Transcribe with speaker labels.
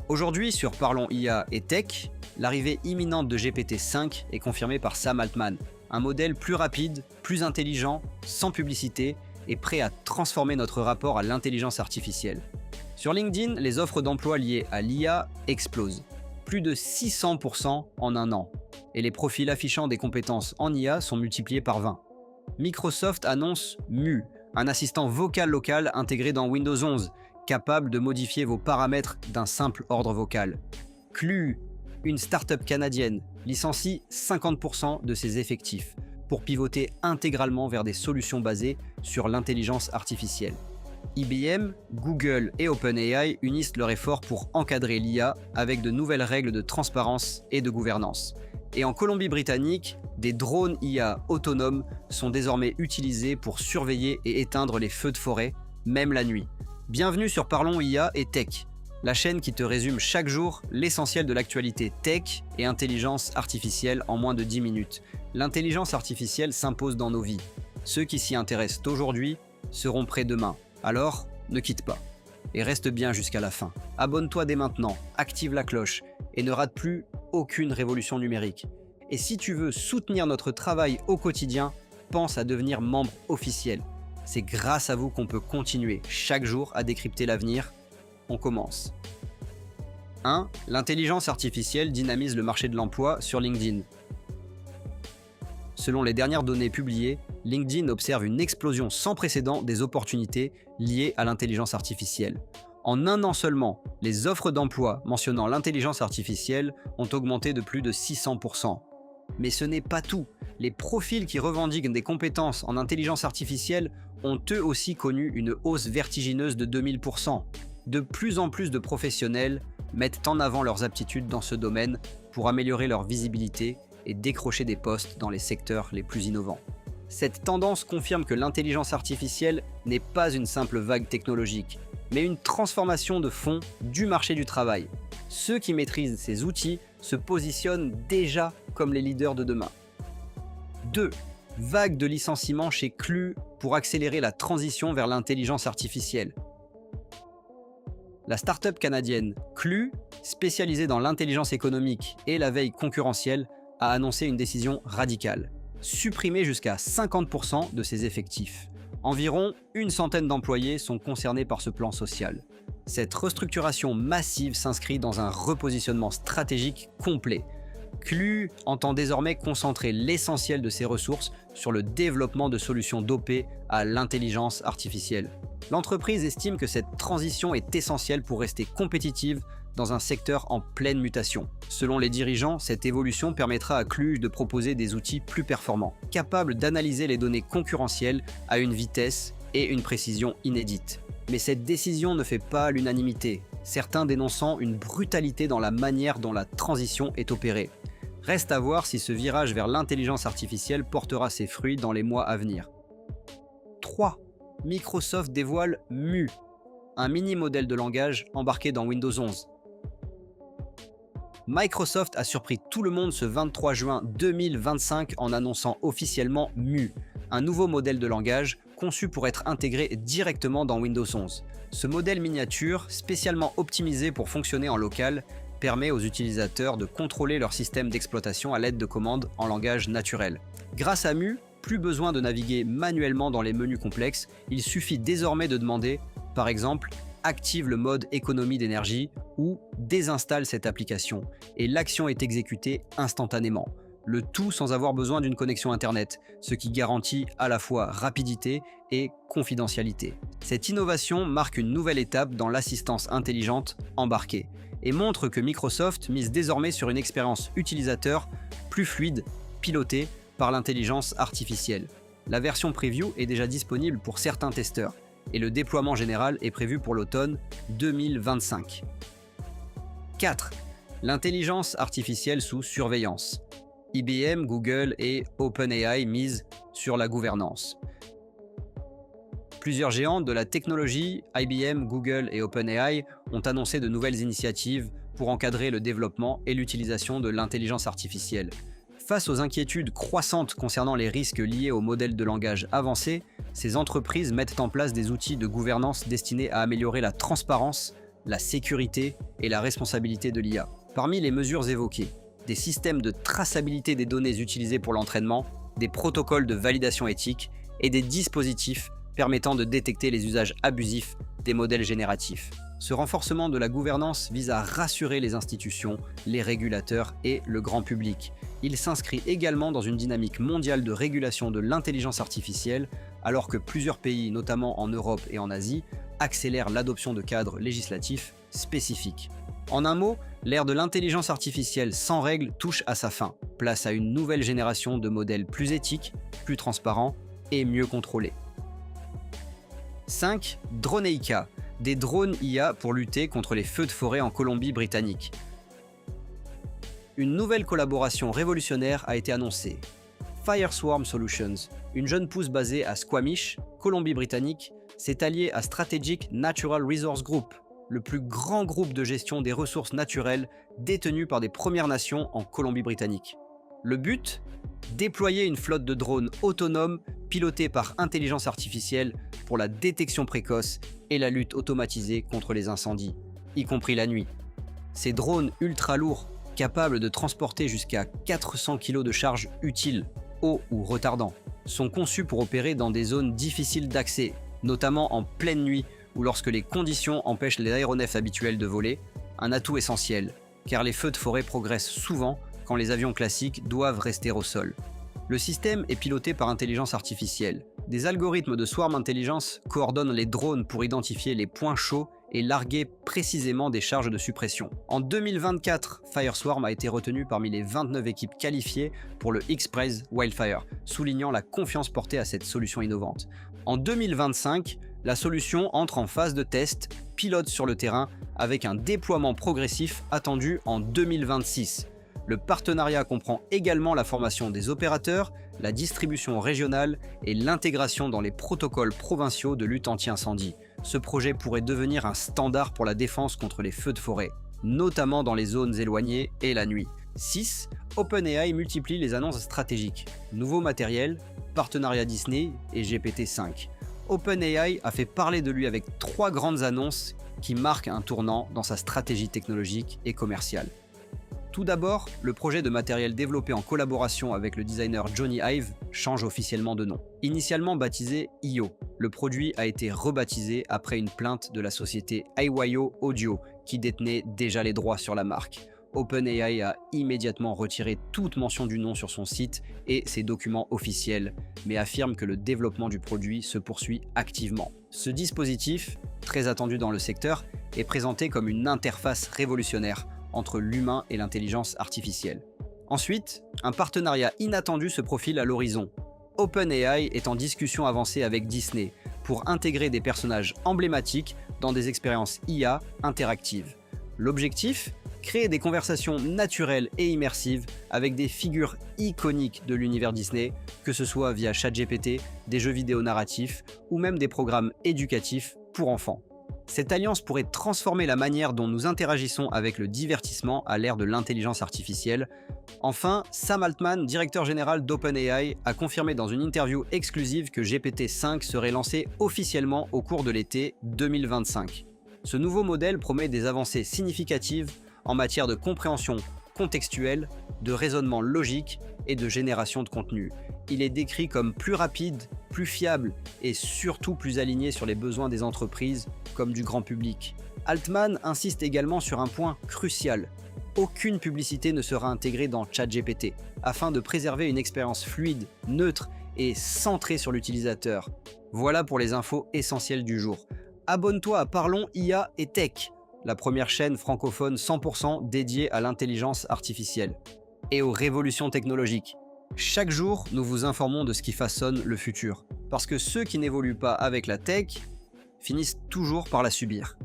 Speaker 1: Aujourd'hui, sur Parlons IA et Tech, l'arrivée imminente de GPT-5 est confirmée par Sam Altman, un modèle plus rapide, plus intelligent, sans publicité et prêt à transformer notre rapport à l'intelligence artificielle. Sur LinkedIn, les offres d'emploi liées à l'IA explosent, plus de 600% en un an, et les profils affichant des compétences en IA sont multipliés par 20. Microsoft annonce Mu, un assistant vocal local intégré dans Windows 11, capable de modifier vos paramètres d'un simple ordre vocal. Clue, une start-up canadienne, licencie 50% de ses effectifs pour pivoter intégralement vers des solutions basées sur l'intelligence artificielle. IBM, Google et OpenAI unissent leurs efforts pour encadrer l'IA avec de nouvelles règles de transparence et de gouvernance. Et en Colombie-Britannique, des drones IA autonomes sont désormais utilisés pour surveiller et éteindre les feux de forêt, même la nuit. Bienvenue sur Parlons IA et Tech, la chaîne qui te résume chaque jour l'essentiel de l'actualité tech et intelligence artificielle en moins de 10 minutes. L'intelligence artificielle s'impose dans nos vies. Ceux qui s'y intéressent aujourd'hui seront prêts demain. Alors, ne quitte pas. Et reste bien jusqu'à la fin. Abonne-toi dès maintenant, active la cloche et ne rate plus aucune révolution numérique. Et si tu veux soutenir notre travail au quotidien, pense à devenir membre officiel. C'est grâce à vous qu'on peut continuer chaque jour à décrypter l'avenir. On commence. 1. L'intelligence artificielle dynamise le marché de l'emploi sur LinkedIn. Selon les dernières données publiées, LinkedIn observe une explosion sans précédent des opportunités liées à l'intelligence artificielle. En un an seulement, les offres d'emploi mentionnant l'intelligence artificielle ont augmenté de plus de 600%. Mais ce n'est pas tout. Les profils qui revendiquent des compétences en intelligence artificielle ont eux aussi connu une hausse vertigineuse de 2000%. De plus en plus de professionnels mettent en avant leurs aptitudes dans ce domaine pour améliorer leur visibilité et décrocher des postes dans les secteurs les plus innovants. Cette tendance confirme que l'intelligence artificielle n'est pas une simple vague technologique, mais une transformation de fond du marché du travail. Ceux qui maîtrisent ces outils se positionnent déjà comme les leaders de demain. 2. Vague de licenciements chez Clue pour accélérer la transition vers l'intelligence artificielle. La start-up canadienne Clue, spécialisée dans l'intelligence économique et la veille concurrentielle, a annoncé une décision radicale. Supprimer jusqu'à 50% de ses effectifs. Environ une centaine d'employés sont concernés par ce plan social. Cette restructuration massive s'inscrit dans un repositionnement stratégique complet. Clue entend désormais concentrer l'essentiel de ses ressources sur le développement de solutions dopées à l'intelligence artificielle. L'entreprise estime que cette transition est essentielle pour rester compétitive dans un secteur en pleine mutation. Selon les dirigeants, cette évolution permettra à Clue de proposer des outils plus performants, capables d'analyser les données concurrentielles à une vitesse et une précision inédites. Mais cette décision ne fait pas l'unanimité, certains dénonçant une brutalité dans la manière dont la transition est opérée. Reste à voir si ce virage vers l'intelligence artificielle portera ses fruits dans les mois à venir. 3. Microsoft dévoile Mu, un mini-modèle de langage embarqué dans Windows 11. Microsoft a surpris tout le monde ce 23 juin 2025 en annonçant officiellement Mu, un nouveau modèle de langage conçu pour être intégré directement dans Windows 11. Ce modèle miniature, spécialement optimisé pour fonctionner en local, permet aux utilisateurs de contrôler leur système d'exploitation à l'aide de commandes en langage naturel. Grâce à Mu, plus besoin de naviguer manuellement dans les menus complexes, il suffit désormais de demander, par exemple, active le mode économie d'énergie ou désinstalle cette application, et l'action est exécutée instantanément. Le tout sans avoir besoin d'une connexion Internet, ce qui garantit à la fois rapidité et confidentialité. Cette innovation marque une nouvelle étape dans l'assistance intelligente embarquée et montre que Microsoft mise désormais sur une expérience utilisateur plus fluide, pilotée par l'intelligence artificielle. La version preview est déjà disponible pour certains testeurs et le déploiement général est prévu pour l'automne 2025. 4. L'intelligence artificielle sous surveillance. IBM, Google et OpenAI misent sur la gouvernance. Plusieurs géants de la technologie, IBM, Google et OpenAI, ont annoncé de nouvelles initiatives pour encadrer le développement et l'utilisation de l'intelligence artificielle. Face aux inquiétudes croissantes concernant les risques liés aux modèles de langage avancés, ces entreprises mettent en place des outils de gouvernance destinés à améliorer la transparence, la sécurité et la responsabilité de l'IA. Parmi les mesures évoquées, des systèmes de traçabilité des données utilisées pour l'entraînement, des protocoles de validation éthique et des dispositifs permettant de détecter les usages abusifs des modèles génératifs. Ce renforcement de la gouvernance vise à rassurer les institutions, les régulateurs et le grand public. Il s'inscrit également dans une dynamique mondiale de régulation de l'intelligence artificielle, alors que plusieurs pays, notamment en Europe et en Asie, accélèrent l'adoption de cadres législatifs spécifiques. En un mot, l'ère de l'intelligence artificielle sans règles touche à sa fin. Place à une nouvelle génération de modèles plus éthiques, plus transparents et mieux contrôlés. 5. Droneika, des drones IA pour lutter contre les feux de forêt en Colombie-Britannique. Une nouvelle collaboration révolutionnaire a été annoncée. Fireswarm Solutions, une jeune pousse basée à Squamish, Colombie-Britannique, s'est alliée à Strategic Natural Resource Group, le plus grand groupe de gestion des ressources naturelles détenu par des Premières Nations en Colombie-Britannique. Le but ? Déployer une flotte de drones autonomes pilotés par intelligence artificielle pour la détection précoce et la lutte automatisée contre les incendies, y compris la nuit. Ces drones ultra lourds, capables de transporter jusqu'à 400 kg de charge utile, haut ou retardant, sont conçus pour opérer dans des zones difficiles d'accès, notamment en pleine nuit ou lorsque les conditions empêchent les aéronefs habituels de voler, un atout essentiel, car les feux de forêt progressent souvent quand les avions classiques doivent rester au sol. Le système est piloté par intelligence artificielle. Des algorithmes de Swarm Intelligence coordonnent les drones pour identifier les points chauds et larguer précisément des charges de suppression. En 2024, Fireswarm a été retenu parmi les 29 équipes qualifiées pour le X-Prize Wildfire, soulignant la confiance portée à cette solution innovante. En 2025, la solution entre en phase de test, pilote sur le terrain, avec un déploiement progressif attendu en 2026. Le partenariat comprend également la formation des opérateurs, la distribution régionale et l'intégration dans les protocoles provinciaux de lutte anti-incendie. Ce projet pourrait devenir un standard pour la défense contre les feux de forêt, notamment dans les zones éloignées et la nuit. 6. OpenAI multiplie les annonces stratégiques. Nouveau matériel, partenariat Disney et GPT-5. OpenAI a fait parler de lui avec 3 grandes annonces qui marquent un tournant dans sa stratégie technologique et commerciale. Tout d'abord, le projet de matériel développé en collaboration avec le designer Johnny Ive change officiellement de nom. Initialement baptisé Io, le produit a été rebaptisé après une plainte de la société iWayo Audio qui détenait déjà les droits sur la marque. OpenAI a immédiatement retiré toute mention du nom sur son site et ses documents officiels, mais affirme que le développement du produit se poursuit activement. Ce dispositif, très attendu dans le secteur, est présenté comme une interface révolutionnaire entre l'humain et l'intelligence artificielle. Ensuite, un partenariat inattendu se profile à l'horizon. OpenAI est en discussion avancée avec Disney pour intégrer des personnages emblématiques dans des expériences IA interactives. L'objectif ? Créer des conversations naturelles et immersives avec des figures iconiques de l'univers Disney, que ce soit via ChatGPT, des jeux vidéo narratifs ou même des programmes éducatifs pour enfants. Cette alliance pourrait transformer la manière dont nous interagissons avec le divertissement à l'ère de l'intelligence artificielle. Enfin, Sam Altman, directeur général d'OpenAI, a confirmé dans une interview exclusive que GPT-5 serait lancé officiellement au cours de l'été 2025. Ce nouveau modèle promet des avancées significatives en matière de compréhension contextuelle, de raisonnement logique et de génération de contenu. Il est décrit comme plus rapide, plus fiable et surtout plus aligné sur les besoins des entreprises comme du grand public. Altman insiste également sur un point crucial. Aucune publicité ne sera intégrée dans ChatGPT, afin de préserver une expérience fluide, neutre et centrée sur l'utilisateur. Voilà pour les infos essentielles du jour. Abonne-toi à Parlons IA et Tech, la première chaîne francophone 100% dédiée à l'intelligence artificielle et aux révolutions technologiques. Chaque jour, nous vous informons de ce qui façonne le futur. Parce que ceux qui n'évoluent pas avec la tech finissent toujours par la subir.